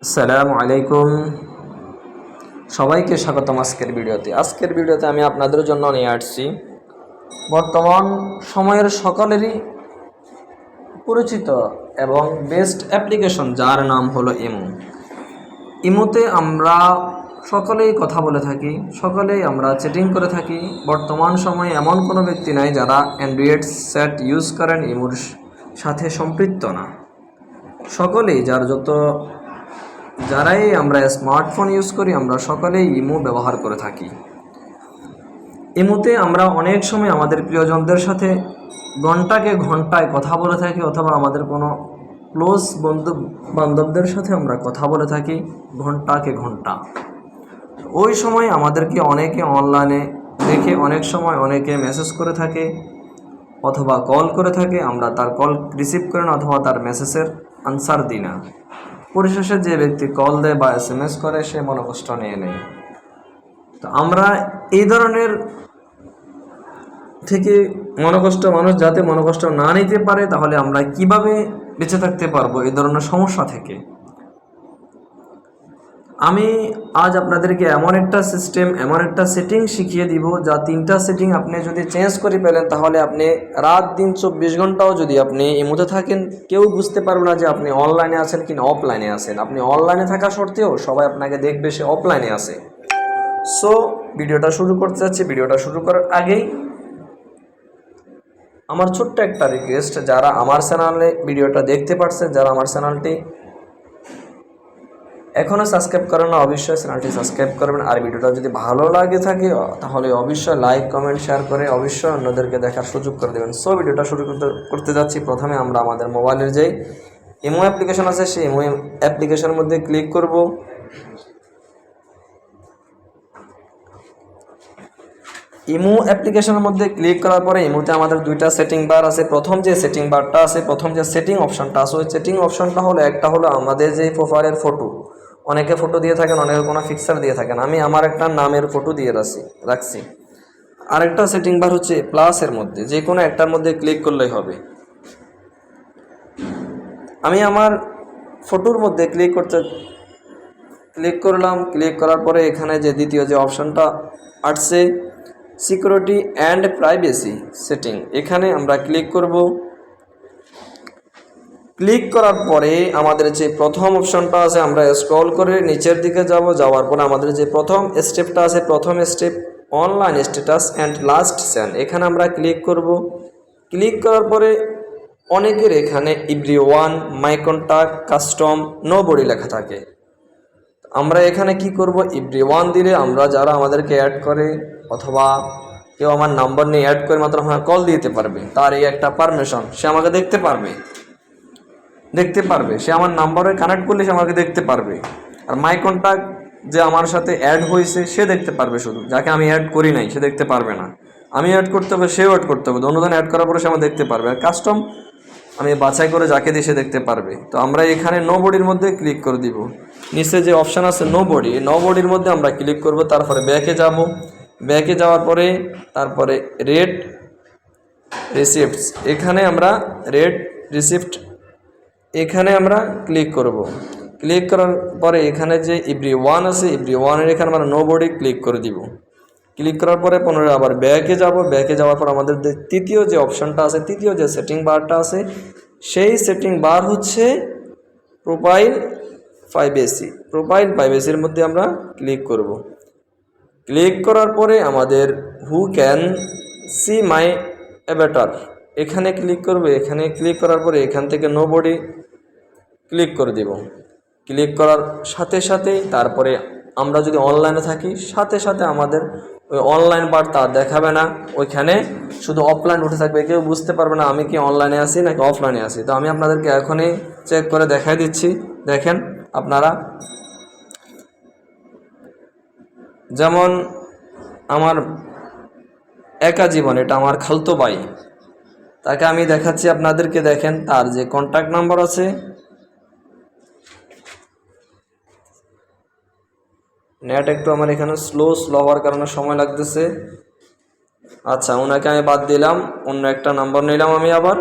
আসসালামু আলাইকুম, সবাইকে স্বাগতম আজকের ভিডিওতে আমি আপনাদের জন্য নিয়ে আসছি বর্তমান সময়ের সকলেরই পরিচিত এবং বেস্ট অ্যাপ্লিকেশন, যার নাম হলো ইমোতে আমরা সকলেই কথা বলে থাকি, সকলেই আমরা চ্যাটিং করে থাকি। বর্তমান সময়ে এমন কোনো ব্যক্তি নাই যারা অ্যান্ড্রয়েড সেট ইউজ করেন ইমোর সাথে সম্পৃক্ত না। সকলেই যারাই আমরা স্মার্টফোন ইউজ করি, আমরা সকলেই ইমো ব্যবহার করে থাকি। ইমোতে আমরা অনেক সময় আমাদের প্রিয়জনদের সাথে ঘন্টায় কথা বলে থাকি, অথবা আমাদের কোনো ক্লোজ বন্ধু বান্ধবদের সাথে আমরা কথা বলে থাকি ঘন্টা। ওই সময় আমাদেরকে অনেকে অনলাইনে দেখে অনেক সময় অনেকে মেসেজ করে থাকে অথবা কল করে থাকে। আমরা তার কল রিসিভ করি না অথবা তার মেসেজের আনসার দিই না। পরিশেষে যে ব্যক্তি কল দেয় বা SMS করে সে মনোকষ্ট নিয়ে নেয়। তো আমরা এই ধরনের থেকে মানুষ যাতে মনোকষ্ট না নিতে পারে, তাহলে আমরা কিভাবে বেঁচে থাকতে পারবো এই ধরনের সমস্যা থেকে, আমি আজ আপনাদেরকে এমন একটা সেটিং শিখিয়ে দিব, যা 3টা সেটিং আপনি যদি চেঞ্জ করে পেলেন, তাহলে আপনি রাত দিন 24 ঘন্টাও যদি আপনি ইমোতে থাকেন, কেউ বুঝতে পারবে না যে আপনি অনলাইনে আছেন কিনা অফলাইনে আছেন। আপনি অনলাইনে থাকা সত্ত্বেও সবাই আপনাকে দেখবে সে অফলাইনে আছে। সো ভিডিওটা শুরু করতে যাচ্ছি। ভিডিওটা শুরু করার আগেই আমার ছোট্ট একটা রিকোয়েস্ট, যারা আমার চ্যানেলে ভিডিওটা দেখতে পাচ্ছেন, যারা আমার চ্যানেলটি এখনও সাবস্ক্রাইব করেন না, অবশ্যই চ্যানেলটি সাবস্ক্রাইব করবেন। আর ভিডিওটা যদি ভালো লাগে থাকে তাহলে অবশ্যই লাইক কমেন্ট শেয়ার করে অবশ্যই অন্যদেরকে দেখার সুযোগ করে দেবেন। সো ভিডিওটা শুরু করতে যাচ্ছি। প্রথমে আমরা আমাদের মোবাইলের যে ইমো অ্যাপ্লিকেশন আছে সেই ইমো অ্যাপ্লিকেশনের মধ্যে ক্লিক করব। ইমো অ্যাপ্লিকেশনের মধ্যে ক্লিক করার পরে ইমোতে আমাদের 2টা সেটিং বার আছে। প্রথম যে সেটিং বারটা আছে, প্রথম যে সেটিং অপশনটা আছে, ওই সেটিং অপশনটা হলো একটা হলো আমাদের যে প্রোফাইলের ফটো। অনেকে ফটো দিয়ে থাকেন, অনেকে কোনো পিকচার দিয়ে থাকেন। আমি আমার একটা নামের ফটো দিয়ে রাখছি। আরেকটা সেটিং বার হচ্ছে প্লাসের মধ্যে, যে কোনো একটার মধ্যে ক্লিক করলেই হবে। আমি আমার ফটোর মধ্যে ক্লিক করলাম। ক্লিক করার পরে এখানে যে দ্বিতীয় যে অপশনটা আসছে সিকিউরিটি অ্যান্ড প্রাইভেসি সেটিং, এখানে আমরা ক্লিক করব। ক্লিক করার পরে আমাদের যে প্রথম অপশনটা আছে, আমরা স্ক্রল করে নিচের দিকে যাওয়ার পরে আমাদের যে প্রথম স্টেপটা আছে, প্রথম step online status and last send, এখানে আমরা ক্লিক করব। ক্লিক করার পরে অনেকের এখানে এভরিওয়ান, মাই কন্টাক্ট, কাস্টম, নোবডি লেখা থাকে। আমরা এখানে কি করব, এভরিওয়ান দিলে আমরা যারা আমাদেরকে অ্যাড করে অথবা কেউ আমার নাম্বার নিয়ে অ্যাড করে মাত্র আমার কল দিতে পারবে, তার এই একটা পারমিশন, সে আমাকে দেখতে পারবে, সে আমার নাম্বারে কানেক্ট করলে সে আমাকে দেখতে পারবে। আর মাই কন্টাক্ট যে আমার সাথে অ্যাড হয়েছে সে দেখতে পারবে, শুধু যাকে আমি অ্যাড করি নাই সে দেখতে পারবে না। আমি অ্যাড করতে হবে, সেও অ্যাড করতে হবে, অন্যজন অ্যাড করার পরে সে আমার দেখতে পারবে। আর কাস্টম আমি বাছাই করে যাকে দিয়ে সে দেখতে পারবে। তো আমরা এখানে নো বডির মধ্যে ক্লিক করে দিব। নিচে যে অপশান আছে নো বডির মধ্যে আমরা ক্লিক করব। তারপরে ব্যাকে যাওয়ার পরে তারপরে রেড রিসিপ্টস, এখানে আমরা এখানে আমরা ক্লিক করব। ক্লিক করার পরে এখানে যে এভরিওয়ান আছে, এভরিওয়ানের এখানে আমরা নো বডি ক্লিক করে দিব। ক্লিক করার পরে পুনরায় আবার ব্যাকে যাওয়ার পর আমাদের তৃতীয় যে অপশানটা আছে, তৃতীয় যে সেটিং বারটা আছে, সেই সেটিং বার হচ্ছে প্রোফাইল প্রাইভেসির মধ্যে আমরা ক্লিক করব। ক্লিক করার পরে আমাদের who can see my Avatar, এখানে ক্লিক করবে। এখানে ক্লিক করার পরে এখান থেকে নো বডি ক্লিক করে দেব। ক্লিক করার সাথে সাথেই তারপরে আমরা যদি অনলাইনে থাকি, সাথে সাথে আমাদের ওই অনলাইন বার্তা দেখাবে না, ওইখানে শুধু অফলাইন উঠে থাকবে। কেউ বুঝতে পারবে না আমি কি অনলাইনে আছি নাকি অফলাইনে আছি। তো আমি আপনাদেরকে এখনই চেক করে দেখাই দিচ্ছি। দেখেন আপনারা, যেমন আমার একা জীবন, এটা আমার খালতো ভাই, তাকে আমি দেখাচ্ছি আপনাদেরকে। দেখেন তার যে কন্ট্যাক্ট নাম্বার আছে, নেট একটু আমার এখানে স্লো হওয়ার কারণে সময় লাগতেছে। আচ্ছা, ওনাকে আমি বাদ দিলাম, অন্য একটা নাম্বার নিলাম আমি আবার।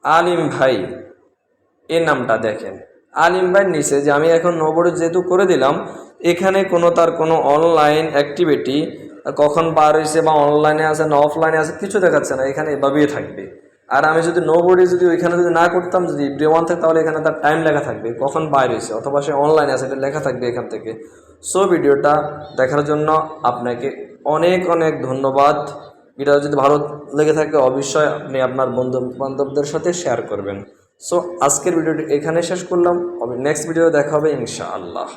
আলিম ভাই এই নামটা দেখেন, আলিম ভাই নিচে যে আমি এখন নোবড়ে যেহেতু করে দিলাম, এখানে তার কোনো অনলাইন অ্যাক্টিভিটি কখন বার হয়েছে বা অনলাইনে আছে না অফলাইনে আছে কিছু দেখাচ্ছে না, এখানে এভাবেই থাকবে। আর আমি যদি নোবড়ি যদি ওইখানে যদি না করতাম, যদি এভরিওয়ান থাকে, তাহলে এখানে তার টাইম লেখা থাকবে কখন বাইর হয়েছে, অথবা সে অনলাইনে আছে এটা লেখা থাকবে এখান থেকে। সো ভিডিওটা দেখার জন্য আপনাকে অনেক অনেক ধন্যবাদ। ভিডিও যদি ভালো লেগে থাকে অবশ্যই আপনি আপনার বন্ধু বান্ধবদের সাথে শেয়ার করবেন। সো আজকের ভিডিওটি এখানে শেষ করলাম, নেক্সট ভিডিও দেখা হবে ইনশাআল্লাহ।